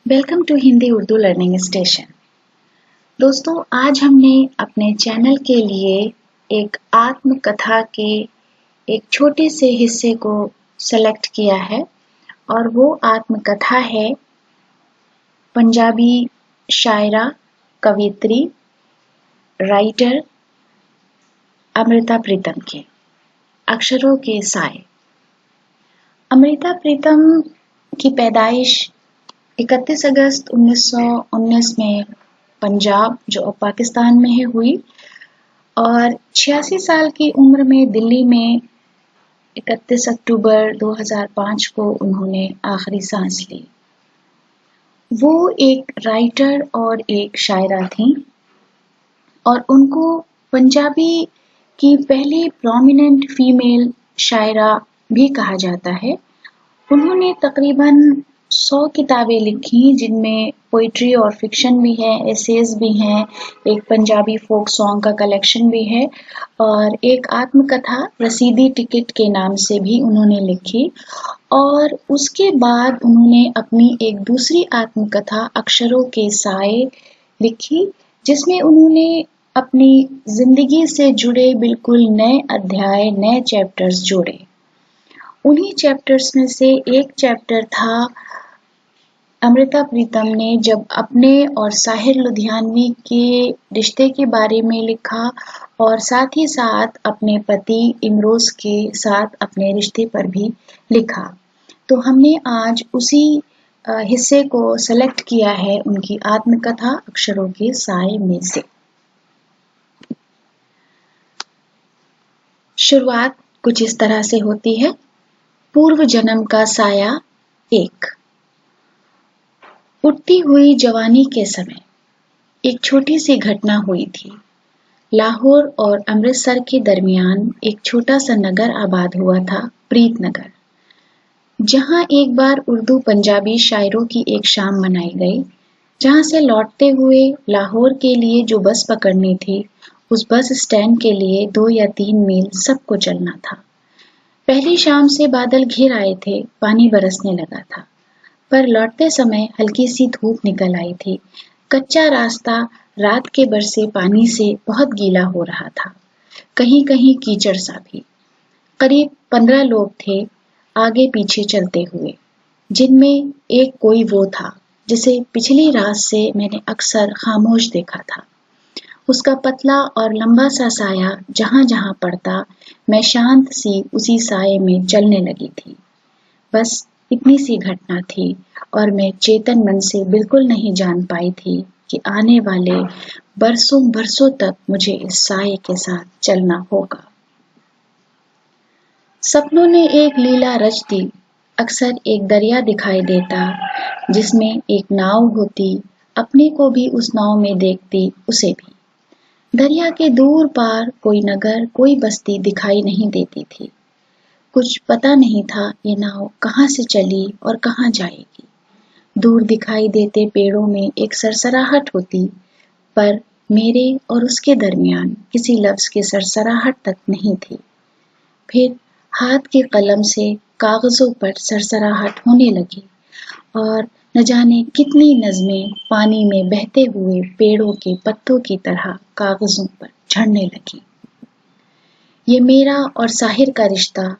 Welcome to Hindi Urdu learning station. दोस्तों, आज हमने अपने चैनल के लिए एक आत्मकथा के एक छोटे से हिस्से को सेलेक्ट किया है और वो आत्मकथा है पंजाबी शायरा, कवियत्री, राइटर अमृता प्रीतम के अक्षरों के साए। अमृता प्रीतम की पैदाइश 31 अगस्त 1919 में पंजाब, जो अब पाकिस्तान में है, हुई और 86 साल की उम्र में दिल्ली में 31 अक्टूबर 2005 को उन्होंने आखिरी सांस ली। वो एक राइटर और एक शायरा थीं और उनको पंजाबी की पहली प्रोमिनेंट फीमेल शायरा भी कहा जाता है। उन्होंने तकरीबन 100 किताबें लिखी, जिनमें पोइट्री और फिक्शन भी है, एसेज भी हैं, एक पंजाबी फोक सॉन्ग का कलेक्शन भी है और एक आत्मकथा रसीदी टिकट के नाम से भी उन्होंने लिखी। और उसके बाद उन्होंने अपनी एक दूसरी आत्मकथा अक्षरों के साए लिखी, जिसमें उन्होंने अपनी जिंदगी से जुड़े बिल्कुल नए अध्याय, नए चैप्टर्स जोड़े। उन्हीं चैप्टर्स में से एक चैप्टर था अमृता प्रीतम ने जब अपने और साहिर लुधियानवी के रिश्ते के बारे में लिखा और साथ ही साथ अपने पति इमरोज के साथ अपने रिश्ते पर भी लिखा। तो हमने आज उसी हिस्से को सेलेक्ट किया है उनकी आत्मकथा अक्षरों के साए में से। शुरुआत कुछ इस तरह से होती है। पूर्व जन्म का साया एक। उठती हुई जवानी के समय एक छोटी सी घटना हुई थी। लाहौर और अमृतसर के दरमियान एक छोटा सा नगर आबाद हुआ था, प्रीतनगर, जहां एक बार उर्दू पंजाबी शायरों की एक शाम मनाई गई। जहां से लौटते हुए लाहौर के लिए जो बस पकड़नी थी, उस बस स्टैंड के लिए 2 या 3 मील सबको चलना था। पहली शाम से बादल घिर आए थे, पानी बरसने लगा था, पर लौटते समय हल्की सी धूप निकल आई थी। कच्चा रास्ता रात के बरसे पानी से बहुत गीला हो रहा था, कहीं कहीं कीचड़ सा भी। करीब 15 लोग थे आगे पीछे चलते हुए, जिनमें एक कोई वो था जिसे पिछली रात से मैंने अक्सर खामोश देखा था। उसका पतला और लंबा सा साया जहां जहां पड़ता, मैं शांत सी उसी साये में चलने लगी थी। बस इतनी सी घटना थी और मैं चेतन मन से बिल्कुल नहीं जान पाई थी कि आने वाले बरसों बरसों तक मुझे इस साये के साथ चलना होगा। सपनों ने एक लीला रच दी। अक्सर एक दरिया दिखाई देता जिसमें एक नाव होती, अपने को भी उस नाव में देखती, उसे भी। दरिया के दूर पार कोई नगर, कोई बस्ती दिखाई नहीं देती थी। कुछ पता नहीं था ये नाव कहाँ से चली और कहाँ जाएगी। दूर दिखाई देते पेड़ों में एक सरसराहट होती, पर मेरे और उसके दरमियान किसी लफ्ज की सरसराहट तक नहीं थी। फिर हाथ की कलम से कागजों पर सरसराहट होने लगी और न जाने कितनी नज़में पानी में बहते हुए पेड़ों के पत्तों की तरह कागजों पर झड़ने लगी। ये मेरा और साहिर का रिश्ता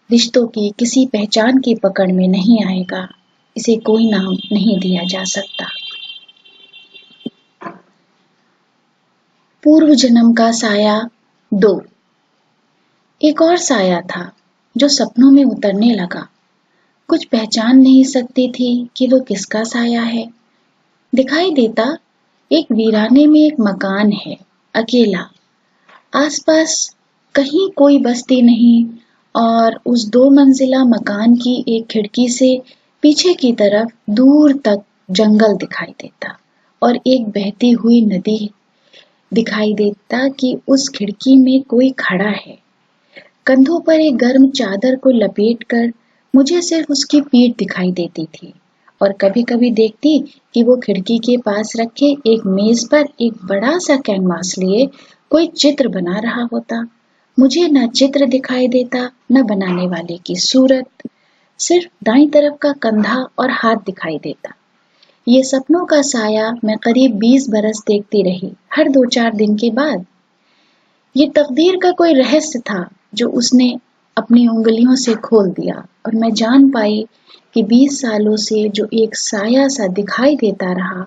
रिश्तों की किसी पहचान की पकड़ में नहीं आएगा। इसे कोई नाम नहीं दिया जा सकता। पूर्व जन्म का साया 2। एक और साया था जो सपनों में उतरने लगा। कुछ पहचान नहीं सकती थी कि वो किसका साया है। दिखाई देता एक वीराने में एक मकान है, अकेला। आसपास कहीं कोई बस्ती नहीं और उस 2 मंजिला मकान की एक खिड़की से पीछे की तरफ दूर तक जंगल दिखाई देता और एक बहती हुई नदी दिखाई देता कि उस खिड़की में कोई खड़ा है। कंधों पर एक गर्म चादर को लपेटकर मुझे सिर्फ उसकी पीठ दिखाई देती थी और कभी-कभी देखती कि वो खिड़की के पास रखे एक मेज पर एक बड़ा सा कैनवास लिए कोई चित्र बना रहा होता। मुझे न चित्र दिखाई देता, न बनाने वाले की सूरत, सिर्फ दाईं तरफ का कंधा और हाथ दिखाई देता। ये सपनों का साया मैं करीब 20 बरस देखती रही, हर 2-4 दिन के बाद। ये तकदीर का कोई रहस्य था जो उसने अपनी उंगलियों से खोल दिया और मैं जान पाई कि 20 सालों से जो एक साया सा दिखाई देता रहा,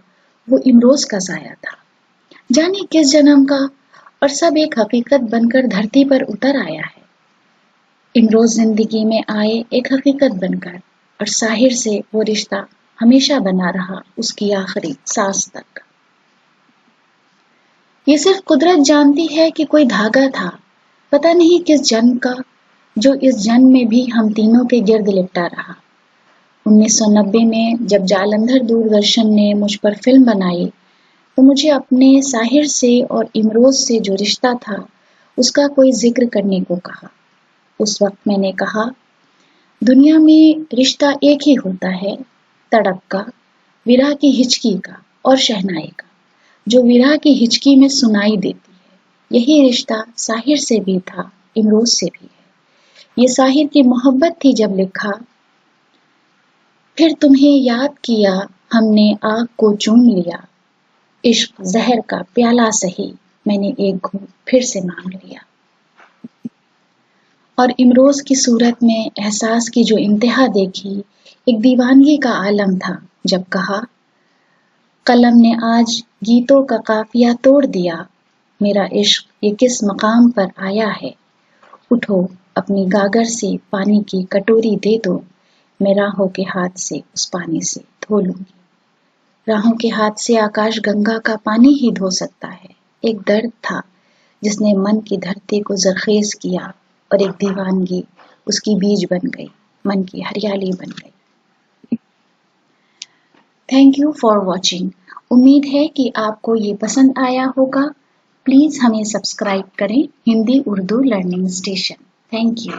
वो इमरोज का साया था। जाने किस जन्म का, और सब एक हकीकत बनकर धरती पर उतर आया है। इमरोज जिंदगी में आए एक हकीकत बनकर, और साहिर से वो रिश्ता हमेशा बना रहा उसकी आखिरी सांस तक। ये सिर्फ कुदरत जानती है कि कोई धागा था, पता नहीं किस जन्म का, जो इस जन्म में भी हम तीनों के गिर्द लिपटा रहा। 1990 में जब जालंधर दूरदर्शन ने मुझ पर फिल्म बनाई, तो मुझे अपने साहिर से और इमरोज से जो रिश्ता था, उसका कोई जिक्र करने को कहा। उस वक्त मैंने कहा, दुनिया में रिश्ता एक ही होता है, तड़प का, विरह की हिचकी का और शहनाई का, जो विरह की हिचकी में सुनाई देती है। यही रिश्ता साहिर से भी था, इमरोज से भी है। ये साहिर की मोहब्बत थी जब लिखा, फिर तुम्हें याद किया हमने आग को चूम लिया, इश्क जहर का प्याला सही, मैंने एक घूंट फिर से मांग लिया। और इमरोज की सूरत में एहसास की जो इंतहा देखी, एक दीवानगी का आलम था जब कहा, कलम ने आज गीतों का काफिया तोड़ दिया, मेरा इश्क ये किस मकाम पर आया है। उठो अपनी गागर से पानी की कटोरी दे दो, मैं राहों के हाथ से उस पानी से धो लूंगी। राहों के हाथ से आकाश गंगा का पानी ही धो सकता है। एक दर्द था जिसने मन की धरती को जरखेज किया, और एक दीवानगी उसकी बीज बन गई, मन की हरियाली बन गई। Thank you for watching. उम्मीद है कि आपको ये पसंद आया होगा। प्लीज हमें सब्सक्राइब करें, Hindi Urdu learning station. Thank you.